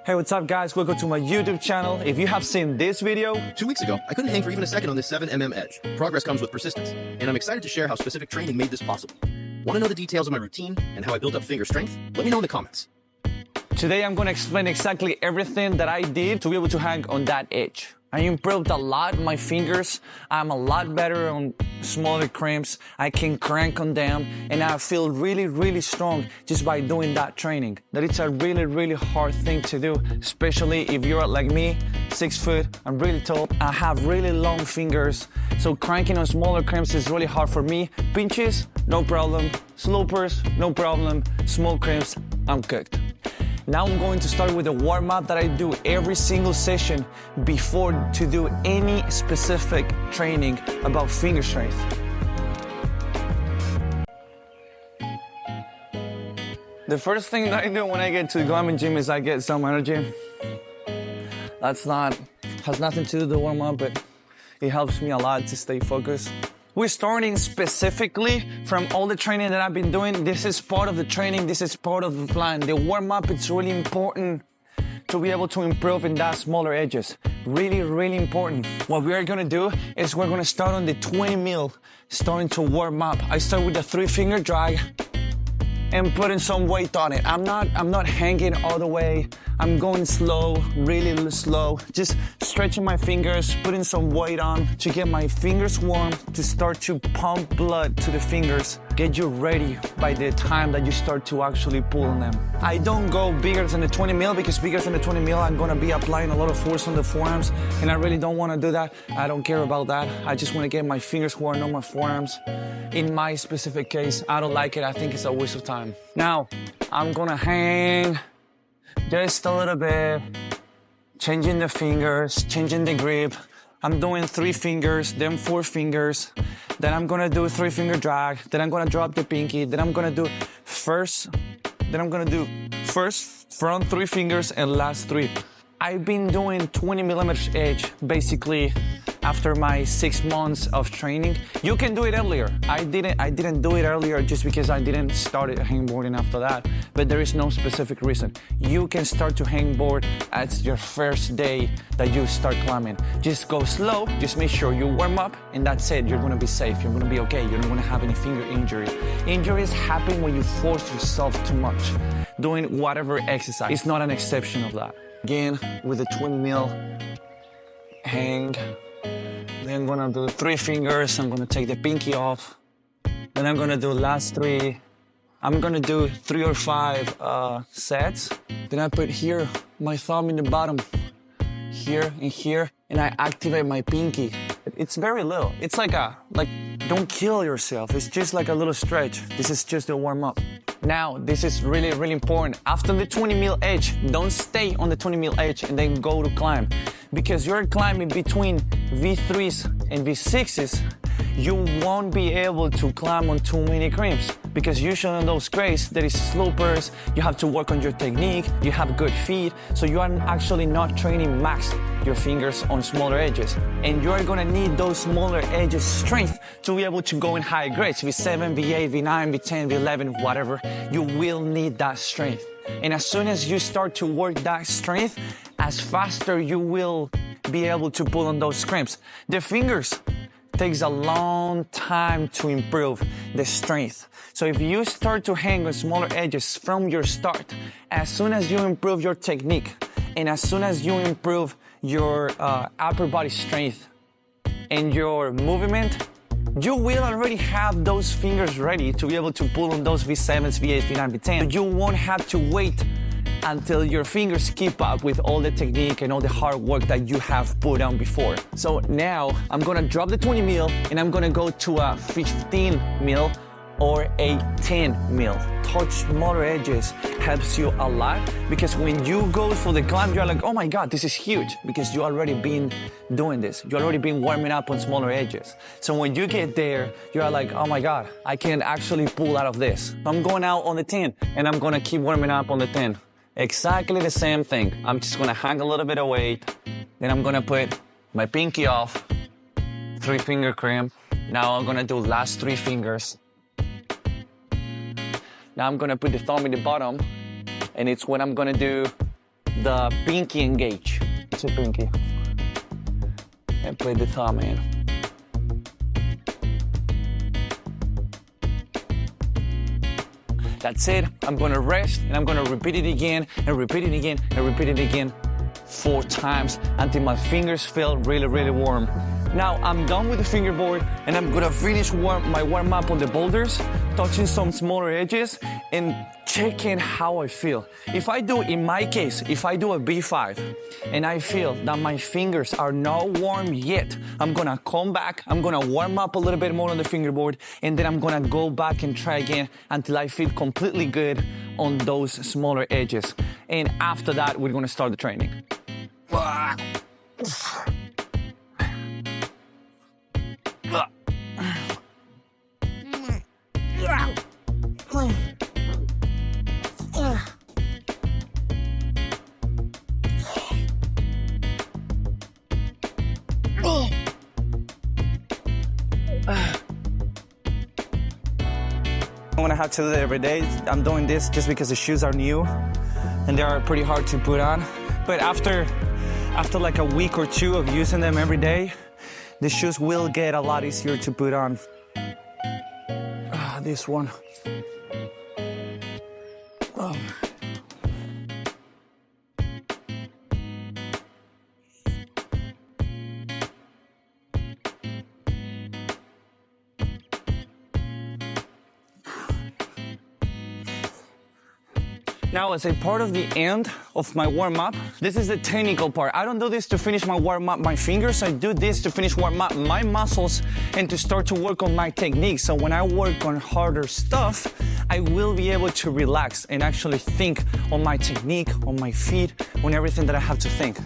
Hey, what's up guys? Welcome to my YouTube channel. If you have seen this video, 2 weeks ago, I couldn't hang for even a second on this 7mm edge. Progress comes with persistence, and I'm excited to share how specific training made this possible. Want to know the details of my routine and how I built up finger strength? Let me know in the comments. today I'm gonna explain exactly everything that I did to be able to hang on that edge. I improved a lot my fingers. I'm a lot better on smaller crimps. I can crank on them, and I feel really strong just by doing that training. That it's a really hard thing to do, especially if you're like me, 6 foot, I'm really tall, I have really long fingers, so cranking on smaller crimps is really hard for me. Pinches, no problem. Slopers, no problem. Small crimps, I'm cooked. Now I'm going to start with a warm-up that I do every single session before to do any specific training about finger strength. The first thing that I do when I get to the climbing gym is I get some energy. Has nothing to do with the warm-up, but it helps me a lot to stay focused. We're starting specifically from all the training that I've been doing. This is part of the training. This is part of the plan. The warm-up, it's really important to be able to improve in that smaller edges. Really important. What we are gonna do is we're gonna start on the 20 mil, starting to warm up. I start with the 3-finger drag and putting some weight on it. I'm not hanging all the way. I'm going slow, really slow, just stretching my fingers, putting some weight on to get my fingers warm, to start to pump blood to the fingers, get you ready by the time that you start to actually pull on them. I don't go bigger than the 20 mil because bigger than the 20 mil, I'm gonna be applying a lot of force on the forearms, and I really don't wanna do that. I don't care about that. I just wanna get my fingers warm on my forearms. In my specific case, I don't like it. I think it's a waste of time. Now, I'm gonna hang just a little bit, changing the fingers, changing the grip. I'm doing 3 fingers, then 4 fingers. Then I'm gonna do 3-finger drag. Then I'm gonna drop the pinky. Then I'm gonna do first front 3 fingers and last 3. I've been doing 20 millimeters edge basically after my 6 months of training. You can do it earlier. I didn't do it earlier just because I didn't start hangboarding after that, but there is no specific reason. You can start to hangboard as your first day that you start climbing. Just go slow, just make sure you warm up, and that's it. You're gonna be safe, you're gonna be okay, you're not gonna have any finger injuries. Injuries happen when you force yourself too much, doing whatever exercise. It's not an exception of that. Again, with the 20 mil, hang. Then I'm gonna do 3 fingers. I'm gonna take the pinky off. Then I'm gonna do last 3. I'm gonna do 3 or 5 sets. Then I put here my thumb in the bottom, here and here, and I activate my pinky. It's very little. It's like don't kill yourself. It's just like a little stretch. This is just a warm up. Now, this is really important. After the 20 mil edge, don't stay on the 20 mil edge and then go to climb. Because you're climbing between V3s and V6s, you won't be able to climb on too many crimps. Because usually on those grades, there is slopers, you have to work on your technique, you have good feet, so you are actually not training max your fingers on smaller edges. And you're gonna need those smaller edges strength to be able to go in higher grades, V7, V8, V9, V10, V11, whatever. You will need that strength. And as soon as you start to work that strength, as faster you will be able to pull on those crimps. The fingers takes a long time to improve the strength. So if you start to hang on smaller edges from your start, as soon as you improve your technique, and as soon as you improve your upper body strength and your movement, you will already have those fingers ready to be able to pull on those V7s, V8s, V9, V10. You won't have to wait until your fingers keep up with all the technique and all the hard work that you have put on before. So now I'm gonna drop the 20 mil and I'm gonna go to a 15 mil or a 10 mil. Touch smaller edges helps you a lot, because when you go for the climb, you're like, oh my God, this is huge, because you already been doing this. You already been warming up on smaller edges. So when you get there, you're like, oh my God, I can actually pull out of this. I'm going out on the 10 and I'm gonna keep warming up on the 10. Exactly the same thing. I'm just gonna hang a little bit of weight, then I'm gonna put my pinky off, 3-finger crimp. Now I'm gonna do last 3 fingers. Now I'm gonna put the thumb in the bottom, and it's when I'm gonna do the pinky engage. It's a pinky. And play the thumb in. That's it. I'm gonna rest and I'm gonna repeat it again and repeat it again and repeat it again 4 times until my fingers feel really, really warm. Now I'm done with the fingerboard and I'm gonna finish my warm up on the boulders, touching some smaller edges and checking how I feel. If I do, in my case, if I do a B5 and I feel that my fingers are not warm yet, I'm gonna come back, I'm gonna warm up a little bit more on the fingerboard, and then I'm gonna go back and try again until I feel completely good on those smaller edges. And after that, we're gonna start the training. I'm gonna have to do it every day. I'm doing this just because the shoes are new and they are pretty hard to put on. But after like a week or 2 of using them every day, the shoes will get a lot easier to put on. This one. Oh. Now, as a part of the end of my warm-up, this is the technical part. I don't do this to finish my warm-up my fingers. I do this to finish warm-up my muscles and to start to work on my technique. So when I work on harder stuff, I will be able to relax and actually think on my technique, on my feet, on everything that I have to think.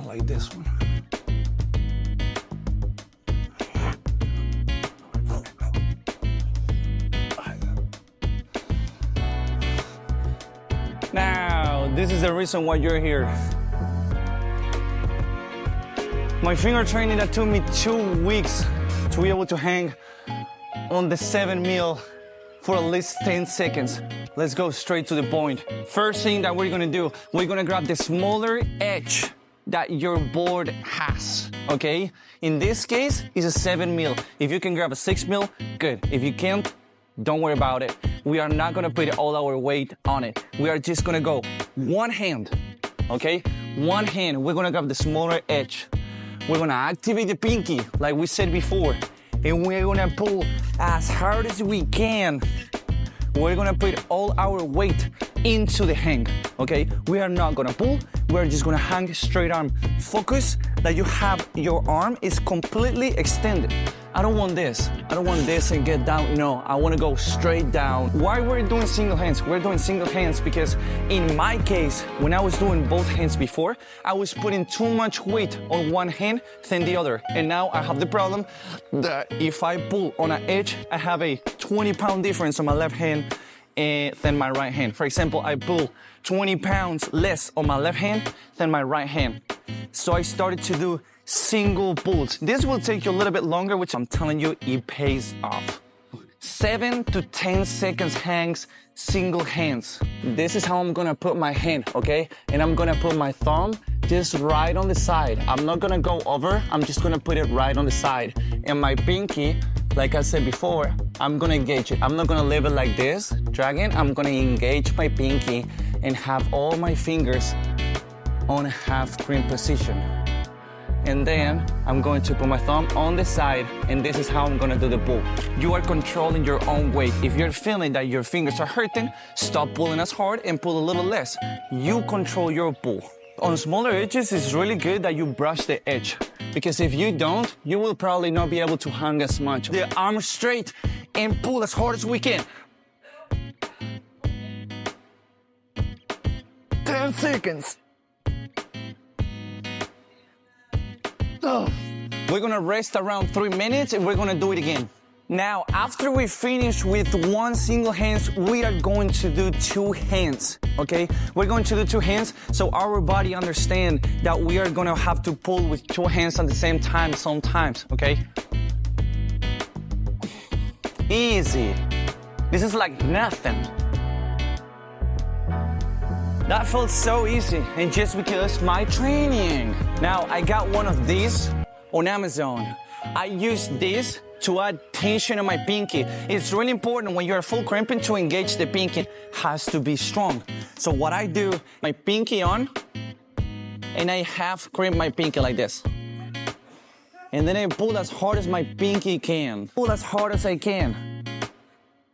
Like this one. Now, this is the reason why you're here. My finger training that took me 2 weeks to be able to hang on the 7 mil for at least 10 seconds. Let's go straight to the point. First thing that we're gonna do, we're gonna grab the smaller edge that your board has, okay? In this case, it's a 7 mil. If you can grab a 6 mil, good. If you can't, don't worry about it. We are not gonna put all our weight on it. We are just gonna go one hand, okay? One hand, we're gonna grab the smaller edge. We're gonna activate the pinky, like we said before, and we're gonna pull as hard as we can. We're gonna put all our weight into the hang, okay? We are not gonna pull, we're just gonna hang straight arm. Focus that you have your arm is completely extended. I don't want this and get down, no, I wanna go straight down. Why we're doing single hands? We're doing single hands because in my case, when I was doing both hands before, I was putting too much weight on one hand than the other. And now I have the problem that if I pull on an edge, I have a 20-pound difference on my left hand than my right hand. For example, I pull 20 pounds less on my left hand than my right hand. So I started to do single pulls. This will take you a little bit longer, which I'm telling you, it pays off. 7 to 10 seconds hangs, single hands. This is how I'm gonna put my hand, okay? And I'm gonna put my thumb just right on the side. I'm not gonna go over, I'm just gonna put it right on the side. And my pinky, like I said before, I'm gonna engage it. I'm not gonna leave it like this, dragging. I'm gonna engage my pinky and have all my fingers on a half crane position. and then I'm going to put my thumb on the side, and this is how I'm gonna do the pull. You are controlling your own weight. If you're feeling that your fingers are hurting, stop pulling as hard and pull a little less. You control your pull. On smaller edges, it's really good that you brush the edge, because if you don't, you will probably not be able to hang as much. The arm straight and pull as hard as we can. 10 seconds. Oh. We're gonna rest around 3 minutes and we're gonna do it again. Now, after we finish with one single hand, we are going to do two hands, okay? We're going to do two hands so our body understand that we are gonna have to pull with two hands at the same time sometimes, okay? Easy. This is like nothing. That felt so easy, and just because my training. Now, I got one of these on Amazon. I use this to add tension on my pinky. It's really important when you're full cramping to engage the pinky. Has to be strong. So what I do, my pinky on, and I half crimp my pinky like this. And then I pull as hard as my pinky can. Pull as hard as I can.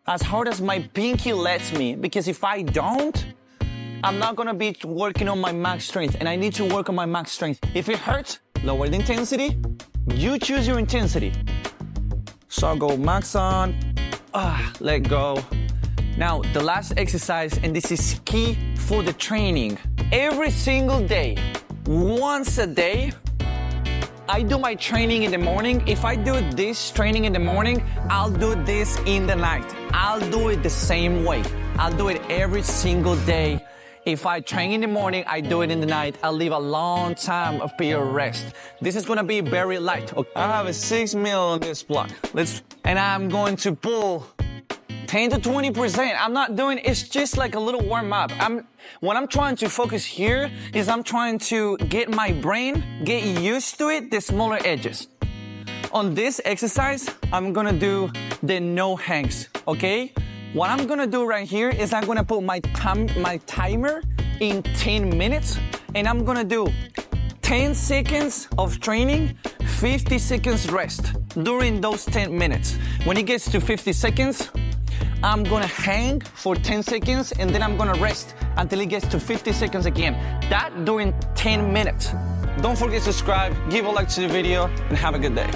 As hard as my pinky lets me, because if I don't, I'm not gonna be working on my max strength, and I need to work on my max strength. If it hurts, lower the intensity. You choose your intensity. So I'll go max on, let go. Now, the last exercise, and this is key for the training. Every single day, once a day, I do my training in the morning. If I do this training in the morning, I'll do this in the night. I'll do it the same way. I'll do it every single day. If I train in the morning, I do it in the night. I'll leave a long time of period rest. This is gonna be very light. Okay. I have a 6 mil on this block. And I'm going to pull 10 to 20%. I'm not doing, it's just like a little warm up. What I'm trying to focus here is I'm trying to get my brain, get used to it, the smaller edges. On this exercise, I'm gonna do the no hangs, okay? What I'm gonna do right here is I'm gonna put my timer in 10 minutes, and I'm gonna do 10 seconds of training, 50 seconds rest during those 10 minutes. When it gets to 50 seconds, I'm gonna hang for 10 seconds, and then I'm gonna rest until it gets to 50 seconds again. That during 10 minutes. Don't forget to subscribe, give a like to the video, and have a good day.